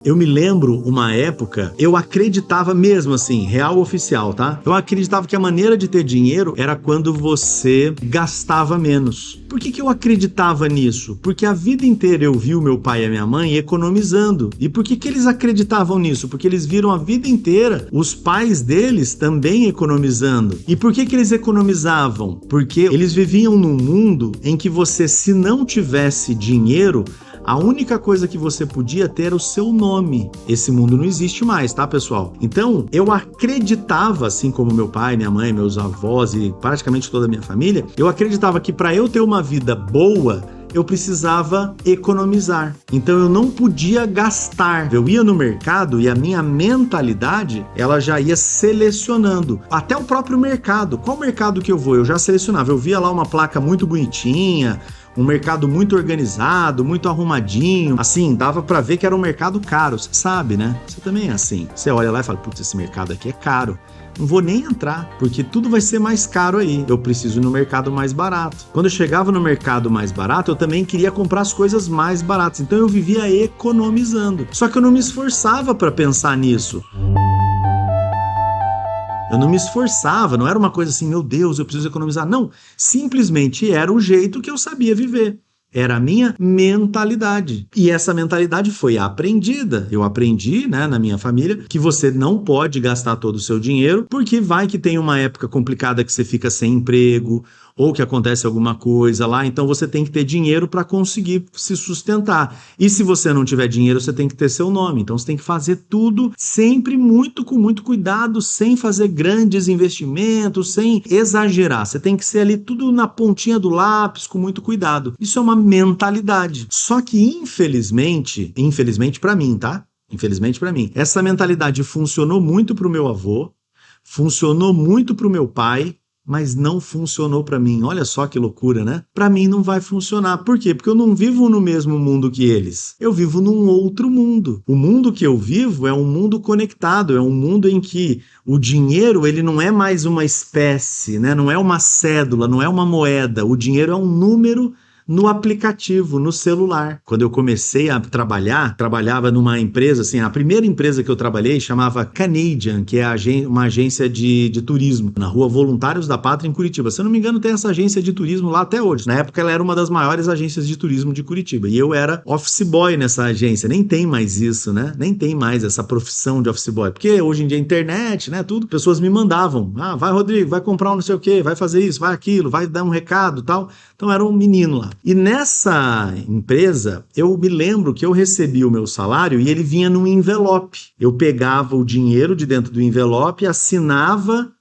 Eu me lembro uma época, eu acreditava mesmo assim, real oficial, tá? Eu acreditava que a maneira de ter dinheiro era quando você gastava menos. Por que eu acreditava nisso? Porque a vida inteira eu vi o meu pai e a minha mãe economizando. E por que eles acreditavam nisso? Porque eles viram a vida inteira os pais deles também economizando. E por que eles economizavam? Porque eles viviam num mundo em que você, se não tivesse dinheiro, a única coisa que você podia ter era o seu nome. Esse mundo não existe mais, tá, pessoal? Então, eu acreditava, assim como meu pai, minha mãe, meus avós e praticamente toda a minha família, eu acreditava que para eu ter uma vida boa, eu precisava economizar. Então eu não podia gastar. Eu ia no mercado e a minha mentalidade, ela já ia selecionando. Até o próprio mercado. Qual mercado que eu vou? Eu já selecionava. Eu via lá uma placa muito bonitinha, um mercado muito organizado, muito arrumadinho. Assim, dava pra ver que era um mercado caro. Você sabe, né? Você também é assim. Você olha lá e fala, putz, esse mercado aqui é caro. Não vou nem entrar, porque tudo vai ser mais caro aí. Eu preciso ir no mercado mais barato. Quando eu chegava no mercado mais barato, eu também queria comprar as coisas mais baratas. Então eu vivia economizando. Só que eu não me esforçava para pensar nisso. Eu não me esforçava, não era uma coisa assim, meu Deus, eu preciso economizar. Não, simplesmente era o jeito que eu sabia viver. Era a minha mentalidade. E essa mentalidade foi aprendida. Eu aprendi, né, na minha família, que você não pode gastar todo o seu dinheiro, porque vai que tem uma época complicada que você fica sem emprego, ou que acontece alguma coisa lá, então você tem que ter dinheiro para conseguir se sustentar. E se você não tiver dinheiro, você tem que ter seu nome. Então você tem que fazer tudo sempre com muito cuidado, sem fazer grandes investimentos, sem exagerar. Você tem que ser ali tudo na pontinha do lápis, com muito cuidado. Isso é uma mentalidade. Só que infelizmente para mim, tá? Infelizmente para mim, essa mentalidade funcionou muito pro meu avô, funcionou muito pro meu pai, mas não funcionou para mim. Olha só que loucura, né? Para mim não vai funcionar. Por quê? Porque eu não vivo no mesmo mundo que eles. Eu vivo num outro mundo. O mundo que eu vivo é um mundo conectado, é um mundo em que o dinheiro, ele não é mais uma espécie, né? Não é uma cédula, não é uma moeda. O dinheiro é um número no aplicativo, no celular. Quando eu comecei a trabalhar, trabalhava numa empresa, assim, a primeira empresa que eu trabalhei chamava Canadian, que é uma agência de turismo, na Rua Voluntários da Pátria, em Curitiba. Se eu não me engano, tem essa agência de turismo lá até hoje. Na época, ela era uma das maiores agências de turismo de Curitiba. E eu era office boy nessa agência. Nem tem mais isso, né? Nem tem mais essa profissão de office boy. Porque hoje em dia, internet, né, tudo, pessoas me mandavam. Ah, vai, Rodrigo, vai comprar um não sei o quê, vai fazer isso, vai aquilo, vai dar um recado e tal. Então, era um menino lá. E nessa empresa, eu me lembro que eu recebi o meu salário e ele vinha num envelope. Eu pegava o dinheiro de dentro do envelope, assinava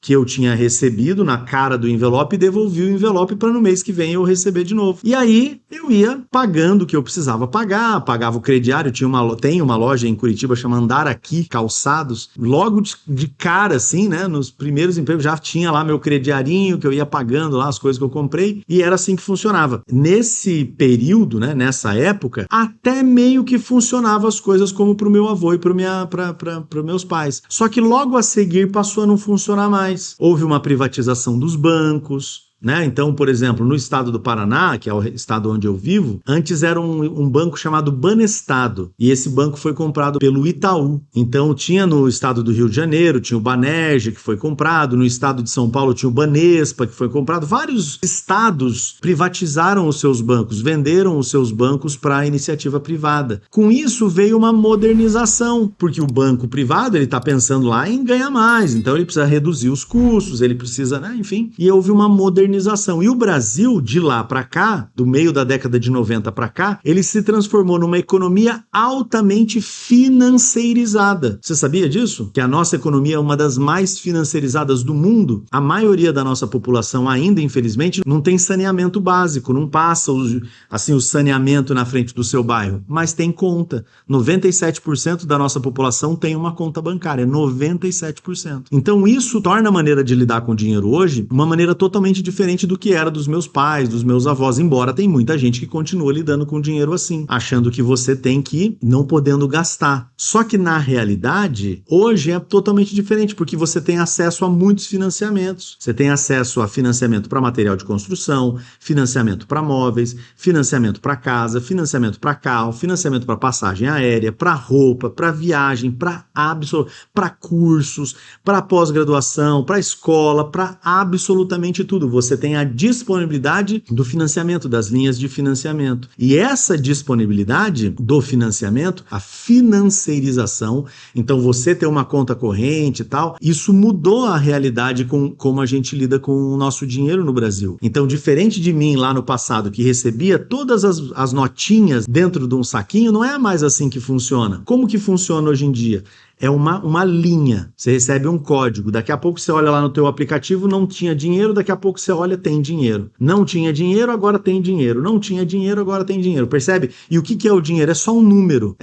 que eu tinha recebido na cara do envelope e devolvi o envelope para no mês que vem eu receber de novo. E aí eu ia pagando o que eu precisava pagar, pagava o crediário, tem uma loja em Curitiba chamada Andar Aqui Calçados, logo de cara assim, né, nos primeiros empregos já tinha lá meu crediarinho que eu ia pagando lá as coisas que eu comprei e era assim que funcionava. Nesse período, né, nessa época, até meio que funcionava as coisas como pro meu avô e para meus pais. Só que logo a seguir passou a não funcionar mais. Houve uma privatização dos bancos, né? Então, por exemplo, no estado do Paraná, que é o estado onde eu vivo, antes era um banco chamado Banestado, e esse banco foi comprado pelo Itaú. Então, tinha no estado do Rio de Janeiro, tinha o Banerj, que foi comprado, no estado de São Paulo tinha o Banespa, que foi comprado. Vários estados privatizaram os seus bancos, venderam os seus bancos para a iniciativa privada. Com isso, veio uma modernização, porque o banco privado, ele está pensando lá em ganhar mais, então ele precisa reduzir os custos, ele precisa, né, enfim, e houve uma modernização. E o Brasil, de lá para cá, do meio da década de 90 para cá, ele se transformou numa economia altamente financeirizada. Você sabia disso? Que a nossa economia é uma das mais financiarizadas do mundo? A maioria da nossa população ainda, infelizmente, não tem saneamento básico, não passa o saneamento na frente do seu bairro, mas tem conta. 97% da nossa população tem uma conta bancária, 97%. Então isso torna a maneira de lidar com o dinheiro hoje uma maneira totalmente diferente diferente do que era dos meus pais, dos meus avós, embora tem muita gente que continua lidando com dinheiro assim, achando que você tem que ir, não podendo gastar. Só que na realidade, hoje é totalmente diferente, porque você tem acesso a muitos financiamentos. Você tem acesso a financiamento para material de construção, financiamento para móveis, financiamento para casa, financiamento para carro, financiamento para passagem aérea, para roupa, para viagem, para cursos, para pós-graduação, para escola, para absolutamente tudo. Você tem a disponibilidade do financiamento, das linhas de financiamento. E essa disponibilidade do financiamento, a financeirização, então você ter uma conta corrente e tal, isso mudou a realidade com como a gente lida com o nosso dinheiro no Brasil. Então, diferente de mim lá no passado, que recebia todas as notinhas dentro de um saquinho, não é mais assim que funciona. Como que funciona hoje em dia? É uma linha, você recebe um código, daqui a pouco você olha lá no teu aplicativo, não tinha dinheiro, daqui a pouco você olha, tem dinheiro. Não tinha dinheiro, agora tem dinheiro. Não tinha dinheiro, agora tem dinheiro, percebe? E o que é o dinheiro? É só um número,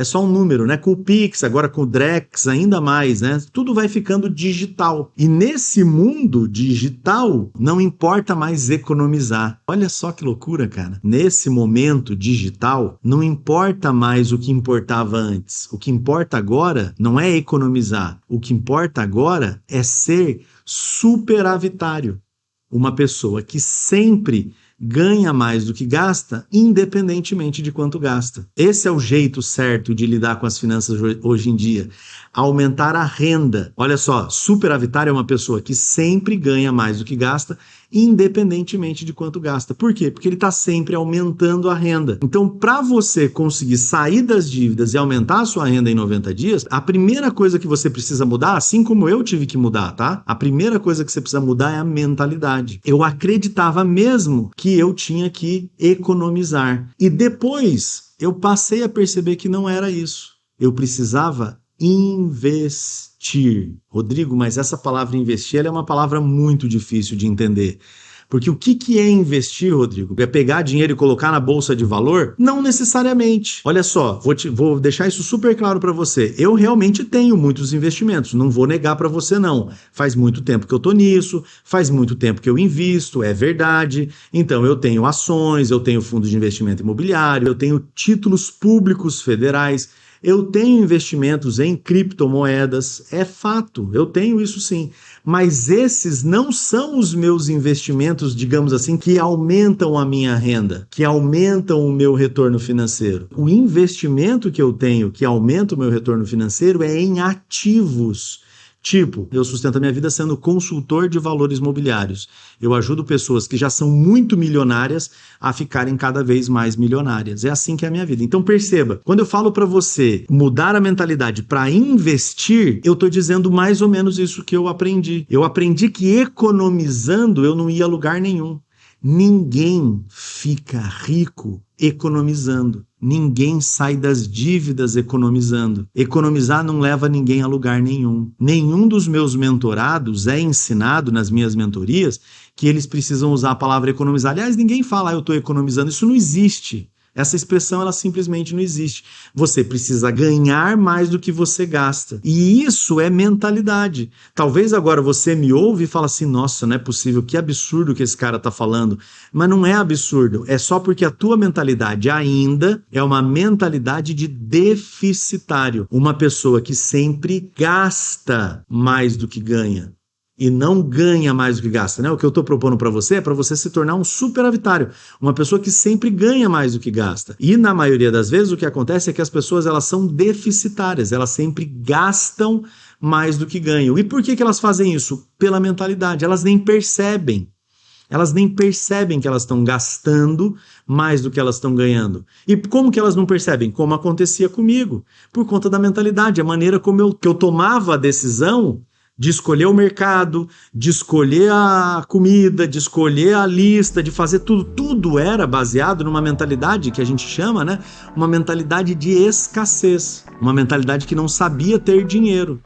né? Com o Pix, agora com o Drex, ainda mais, né? Tudo vai ficando digital. E nesse mundo digital, não importa mais economizar. Olha só que loucura, cara. Nesse momento digital, não importa mais o que importava antes. O que importa agora não é economizar. O que importa agora é ser superavitário. Uma pessoa que sempre ganha mais do que gasta, independentemente de quanto gasta. Esse é o jeito certo de lidar com as finanças hoje em dia. Aumentar a renda. Olha só, superavitário é uma pessoa que sempre ganha mais do que gasta, independentemente de quanto gasta. Por quê? Porque ele está sempre aumentando a renda. Então, para você conseguir sair das dívidas e aumentar a sua renda em 90 dias, a primeira coisa que você precisa mudar, assim como eu tive que mudar, tá? A primeira coisa que você precisa mudar é a mentalidade. Eu acreditava mesmo que eu tinha que economizar. E depois, eu passei a perceber que não era isso. Eu precisava investir. Rodrigo, mas essa palavra investir ela é uma palavra muito difícil de entender. Porque o que é investir, Rodrigo? É pegar dinheiro e colocar na bolsa de valor? Não necessariamente. Olha só, vou deixar isso super claro para você. Eu realmente tenho muitos investimentos, não vou negar para você não. Faz muito tempo que eu tô nisso, faz muito tempo que eu invisto, é verdade. Então eu tenho ações, eu tenho fundos de investimento imobiliário, eu tenho títulos públicos federais, eu tenho investimentos em criptomoedas, é fato, eu tenho isso sim. Mas esses não são os meus investimentos, digamos assim, que aumentam a minha renda, que aumentam o meu retorno financeiro. O investimento que eu tenho que aumenta o meu retorno financeiro é em ativos. Tipo, eu sustento a minha vida sendo consultor de valores mobiliários. Eu ajudo pessoas que já são muito milionárias a ficarem cada vez mais milionárias. É assim que é a minha vida. Então perceba, quando eu falo para você mudar a mentalidade para investir, eu estou dizendo mais ou menos isso que eu aprendi. Eu aprendi que economizando eu não ia a lugar nenhum. Ninguém fica rico economizando. Ninguém sai das dívidas economizando. Economizar não leva ninguém a lugar nenhum. Nenhum dos meus mentorados é ensinado nas minhas mentorias que eles precisam usar a palavra economizar. Aliás, ninguém fala, eu estou economizando. Isso não existe. Essa expressão, ela simplesmente não existe. Você precisa ganhar mais do que você gasta. E isso é mentalidade. Talvez agora você me ouve e fala assim, nossa, não é possível, que absurdo que esse cara está falando. Mas não é absurdo, é só porque a tua mentalidade ainda é uma mentalidade de deficitário. Uma pessoa que sempre gasta mais do que ganha. E não ganha mais do que gasta, né? O que eu estou propondo para você é para você se tornar um superavitário, uma pessoa que sempre ganha mais do que gasta. E na maioria das vezes o que acontece é que as pessoas elas são deficitárias, elas sempre gastam mais do que ganham. E por que elas fazem isso? Pela mentalidade, elas nem percebem. Elas nem percebem que elas estão gastando mais do que elas estão ganhando. E como que elas não percebem? Como acontecia comigo. Por conta da mentalidade, a maneira como eu tomava a decisão de escolher o mercado, de escolher a comida, de escolher a lista, de fazer tudo. Tudo era baseado numa mentalidade que a gente chama, né? Uma mentalidade de escassez. Uma mentalidade que não sabia ter dinheiro.